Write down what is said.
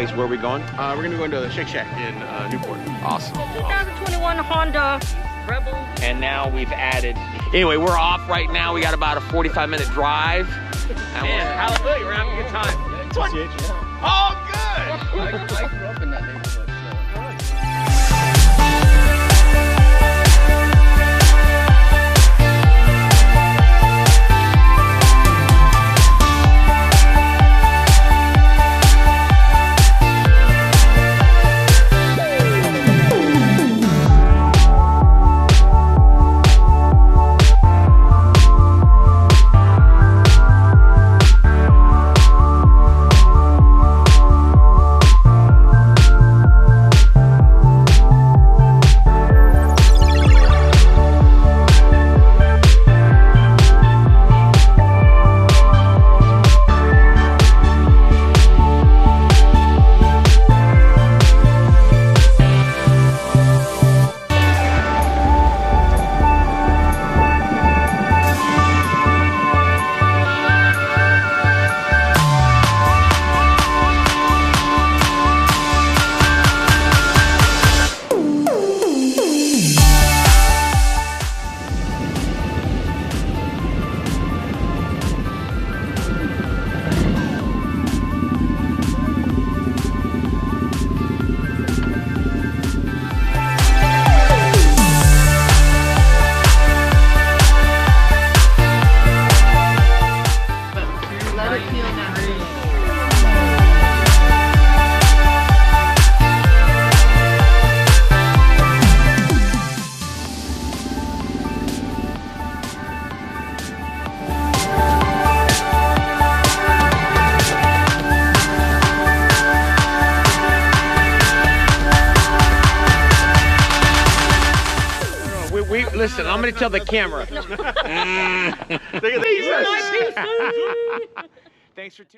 days. Where are we going? We're gonna be going to the Shake Shack in Newport. Awesome. 2021 Honda Rebel. And now we've added. Anyway, we're off right now. We got about a 45-minute drive. Man, hallelujah, we're having a good time. Oh, good. I grew up in that neighborhood. Listen, I'm going to tell the camera. Thanks for tuning